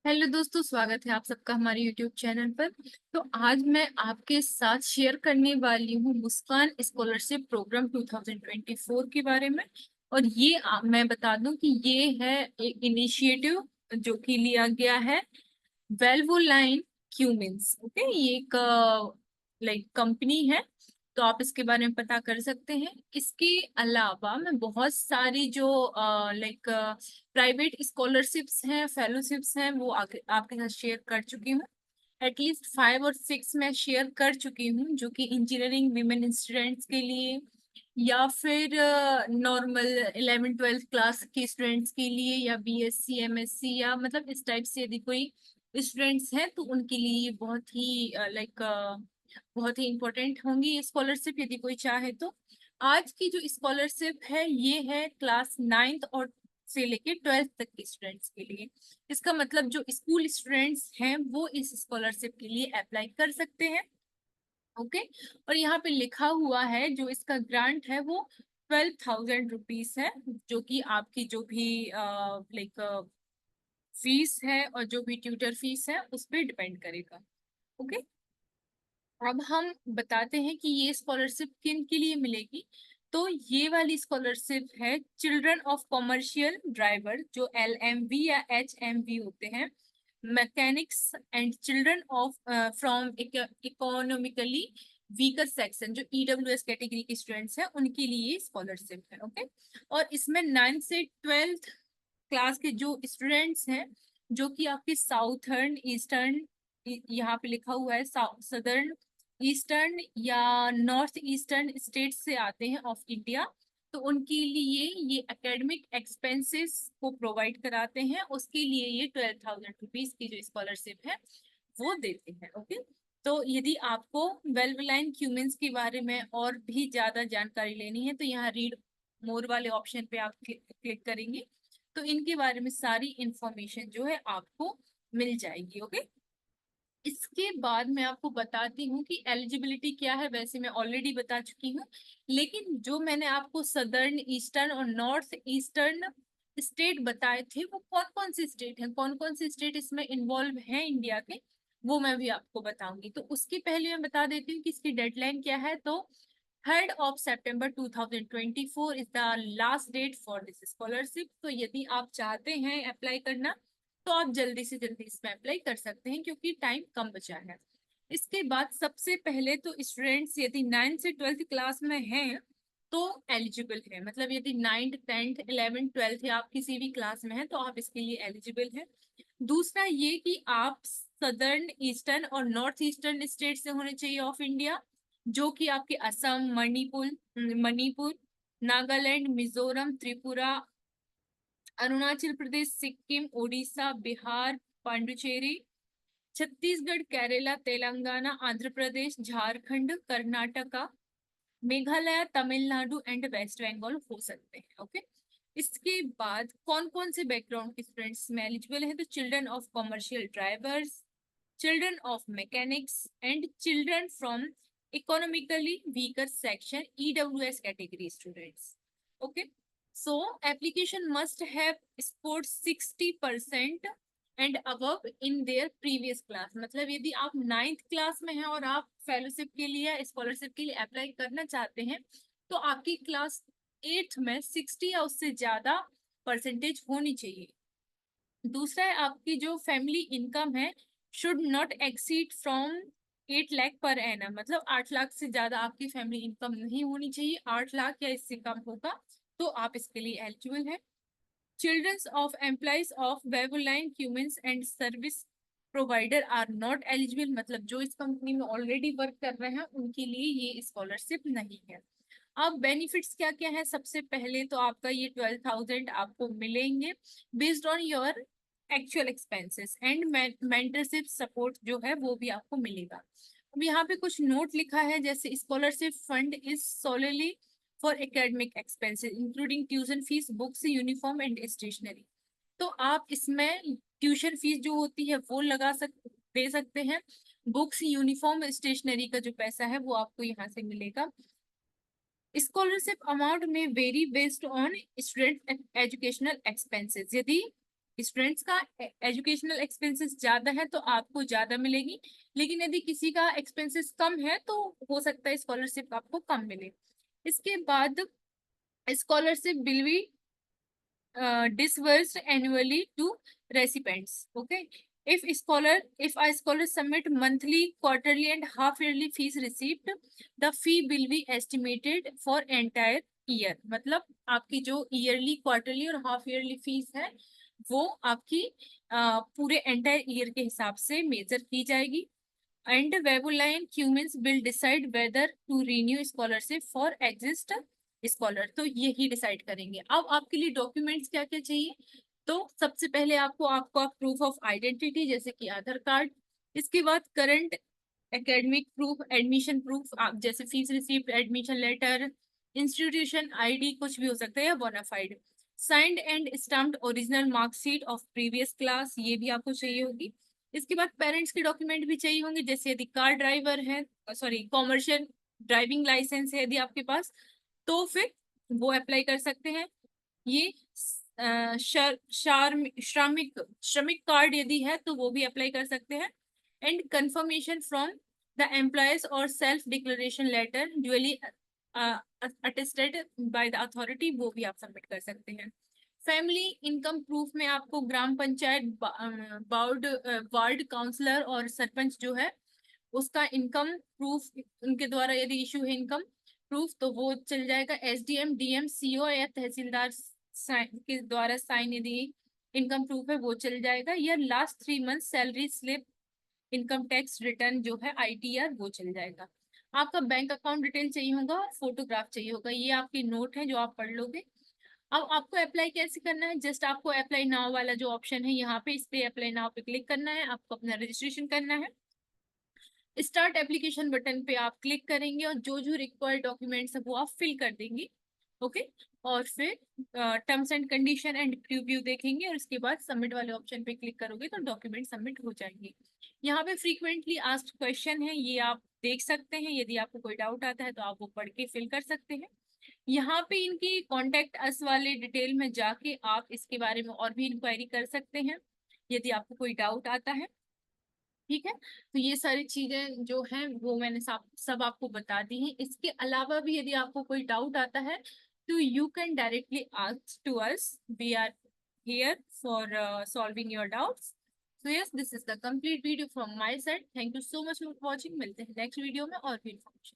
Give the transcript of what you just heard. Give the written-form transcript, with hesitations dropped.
Hello दोस्तों, स्वागत है आप सबका हमारे यूट्यूब चैनल पर। तो आज मैं आपके साथ शेयर करने वाली हूँ मुस्कान स्कॉलरशिप प्रोग्राम 2024 के बारे में। और ये मैं बता दूं कि ये है एक इनिशिएटिव जो कि लिया गया है वेल्वोलाइन क्यूमिंस। ओके, ये एक लाइक कंपनी है, तो आप इसके बारे में पता कर सकते हैं। इसके अलावा मैं बहुत सारी जो लाइक प्राइवेट स्कॉलरशिप्स हैं, फेलोशिप्स हैं, वो आगे आपके साथ शेयर कर चुकी हूँ। एटलीस्ट 5 और 6 मैं शेयर कर चुकी हूँ, जो कि इंजीनियरिंग विमेन स्टूडेंट्स के लिए या फिर नॉर्मल 11वीं 12वीं क्लास के स्टूडेंट्स के लिए, या बीएससी एमएससी, या मतलब इस टाइप से यदि कोई स्टूडेंट्स हैं तो उनके लिए बहुत ही लाइक बहुत ही इंपॉर्टेंट होंगी ये स्कॉलरशिप, यदि कोई चाहे तो। आज की जो स्कॉलरशिप है ये है क्लास 9th और से लेके 12th तक के स्टूडेंट्स के लिए। इसका मतलब जो स्कूल स्टूडेंट्स हैं वो इस स्कॉलरशिप के लिए अप्लाई कर सकते हैं। ओके, और यहाँ पे लिखा हुआ है जो इसका ग्रांट है वो 12,000 रुपीज है, जो कि आपकी जो भी लाइक फीस है और जो भी ट्यूटर फीस है उस पर डिपेंड करेगा। ओके, अब हम बताते हैं कि ये स्कॉलरशिप किन के लिए मिलेगी। तो ये वाली स्कॉलरशिप है चिल्ड्रन ऑफ कॉमर्शियल ड्राइवर, जो LMV या HMV होते हैं, mechanics, and children of from economically weaker section, जो EWS कैटेगरी के स्टूडेंट्स हैं उनके लिए स्कॉलरशिप है। ओके, और इसमें 9th से 12th क्लास के जो स्टूडेंट्स हैं, जो कि आपके साउथर्न ईस्टर्न, यहाँ पे लिखा हुआ है सदर्न ईस्टर्न या नॉर्थ ईस्टर्न स्टेट से आते हैं ऑफ इंडिया, तो उनके लिए ये एकेडमिक एक्सपेंसेस को प्रोवाइड कराते हैं। उसके लिए ये 12,000 रुपीज की जो स्कॉलरशिप है वो देते हैं। ओके, तो यदि आपको वेल्वलाइन क्यूमेंस के बारे में और भी ज्यादा जानकारी लेनी है तो यहाँ रीड मोर वाले ऑप्शन पे आप क्लिक करेंगे तो इनके बारे में सारी इंफॉर्मेशन जो है आपको मिल जाएगी। ओके, इसके बाद मैं आपको बताती हूँ कि एलिजिबिलिटी क्या है। वैसे मैं ऑलरेडी बता चुकी हूँ, लेकिन जो मैंने आपको सदर्न ईस्टर्न और नॉर्थ ईस्टर्न स्टेट बताए थे वो कौन कौन से स्टेट हैं, कौन कौन से स्टेट इसमें इन्वॉल्व हैं इंडिया के, वो मैं भी आपको बताऊंगी। तो उसके पहले मैं बता देती हूँ कि इसकी डेडलाइन क्या है। तो 3rd of September 2024 is the last date for this scholarship. तो यदि आप चाहते हैं अप्लाई करना तो आप जल्दी से जल्दी इसमें अप्लाई कर सकते हैं, क्योंकि टाइम कम बचा है। इसके बाद सबसे पहले तो स्टूडेंट्स यदि 9th से 12th क्लास में हैं तो एलिजिबल है, मतलब यदि 9th 10th 11th 12th या आप किसी भी क्लास में हैं तो आप इसके लिए एलिजिबल हैं। दूसरा ये कि आप सदर्न ईस्टर्न और नॉर्थ ईस्टर्न स्टेट से होने चाहिए ऑफ इंडिया, जो कि आपके असम, मणिपुर, नागालैंड, मिजोरम, त्रिपुरा, अरुणाचल प्रदेश, सिक्किम, उड़ीसा, बिहार, पांडुचेरी, छत्तीसगढ़, केरला, तेलंगाना, आंध्र प्रदेश, झारखंड, कर्नाटका, मेघालय, तमिलनाडु एंड वेस्ट बंगाल हो सकते हैं। ओके, इसके बाद कौन कौन से बैकग्राउंड के स्टूडेंट्स में एलिजिबल हैं। तो children of commercial drivers, children of mechanics and children from economically weaker section EWS category students. Okay, so application must have scored 60% and above in their previous class. मतलब यदि आप 9th class में हैं और आप fellowship के लिए, scholarship के लिए अप्लाई करना चाहते हैं तो आपकी क्लास 8th में 60 या उससे ज्यादा परसेंटेज होनी चाहिए। दूसरा है आपकी जो फैमिली इनकम है should not exceed from 8 lakh per annum, मतलब 8 लाख से ज्यादा आपकी फैमिली इनकम नहीं होनी चाहिए। 8 लाख या इससे कम होगा तो आप इसके लिए एलिजिबल हैं। Childrens of employees of Waveline Cumens and service provider are not eligible, मतलब जो इस कंपनी में ऑलरेडी वर्क कर रहे हैं उनके लिए ये स्कॉलरशिप नहीं है। अब बेनिफिट्स क्या क्या है। सबसे पहले तो आपका ये 12,000 आपको मिलेंगे based on your actual expenses, and mentorship support जो है वो भी आपको मिलेगा। अब यहाँ पे कुछ नोट लिखा है, जैसे scholarship fund is solely for academic expenses including tuition fees, books, uniform and stationery. तो आप इसमें ट्यूशन फीस जो होती है वो दे सकते हैं। बुक्स, यूनिफॉर्म, स्टेशनरी का जो पैसा है वो आपको यहाँ से मिलेगा। स्कॉलरशिप अमाउंट में very based on student educational expenses. यदि स्टूडेंट्स का एजुकेशनल एक्सपेंसेस ज्यादा है तो आपको ज्यादा मिलेगी, लेकिन यदि किसी का एक्सपेंसेस कम है तो हो सकता है स्कॉलरशिप आपको कम मिले। इसके बाद scholarship will be disbursed annually to recipients. Okay. If a scholar submit monthly, quarterly, and half yearly fees received, the fee will be estimated for entire year. मतलब आपकी जो ईयरली, क्वार्टरली और हाफ ईयरली फीस है वो आपकी पूरे entire year के हिसाब से मेजर की जाएगी। And Wabuline Cumens will decide whether to renew scholarship for exist scholar, तो यही डिसाइड करेंगे। अब आपके लिए डॉक्यूमेंट्स क्या क्या चाहिए, तो सबसे पहले आपको आपका प्रूफ ऑफ आइडेंटिटी जैसे कि आधार कार्ड, इसके बाद current academic proof, admission proof आप जैसे fees received, admission letter, institution ID कुछ भी हो सकता है या bonafide, signed and stamped original marksheet of previous class, ये भी आपको चाहिए होगी। इसके बाद पेरेंट्स के डॉक्यूमेंट भी चाहिए होंगे, जैसे यदि कार ड्राइवर है, सॉरी कॉमर्शियल ड्राइविंग लाइसेंस है यदि आपके पास, तो फिर वो अप्लाई कर सकते हैं। ये श्रमिक श्रमिक कार्ड यदि है तो वो भी अप्लाई कर सकते हैं। And confirmation from the employees और self declaration letter duly attested by the authority, वो भी आप सबमिट कर सकते हैं। फैमिली इनकम प्रूफ में आपको ग्राम पंचायत, वार्ड काउंसलर और सरपंच जो है उसका इनकम प्रूफ उनके द्वारा यदि इशू है इनकम प्रूफ तो वो चल जाएगा। एसडीएम, डीएम, सीओ या तहसीलदार के द्वारा साइन यदि इनकम प्रूफ है वो चल जाएगा, या last 3 month salary slip, income tax return जो है आईटीआर, वो चल जाएगा। आपका बैंक अकाउंट डिटेल चाहिए होगा और फोटोग्राफ चाहिए होगा, ये आपकी नोट है जो आप पढ़ लोगे। अब आपको अप्लाई कैसे करना है, जस्ट आपको अप्लाई नाउ वाला जो ऑप्शन है यहाँ पे, इस पे अप्लाई नाउ पे क्लिक करना है, आपको अपना रजिस्ट्रेशन करना है। स्टार्ट एप्लीकेशन बटन पे आप क्लिक करेंगे और जो जो रिक्वायर्ड डॉक्यूमेंट्स है वो आप फिल कर देंगे। ओके, और फिर terms and condition and preview देखेंगे और उसके बाद सबमिट वाले ऑप्शन पे क्लिक करोगे तो डॉक्यूमेंट सबमिट हो जाएंगे। यहाँ पे फ्रीक्वेंटली आस्क्ड क्वेश्चन है, ये आप देख सकते हैं, यदि आपको कोई डाउट आता है तो आप वो पढ़ के फिल कर सकते हैं। यहाँ पे इनकी कॉन्टेक्ट अस वाले डिटेल में जाके आप इसके बारे में और भी इंक्वायरी कर सकते हैं यदि आपको कोई डाउट आता है। ठीक है, तो ये सारी चीजें जो हैं वो मैंने सब आपको बता दी हैं। इसके अलावा भी यदि आपको कोई डाउट आता है तो you can directly ask to us, we are here for solving your doubts. So yes, this is the complete video from my side. Thank you so much for watching. मिलते हैं नेक्स्ट वीडियो में और भी information.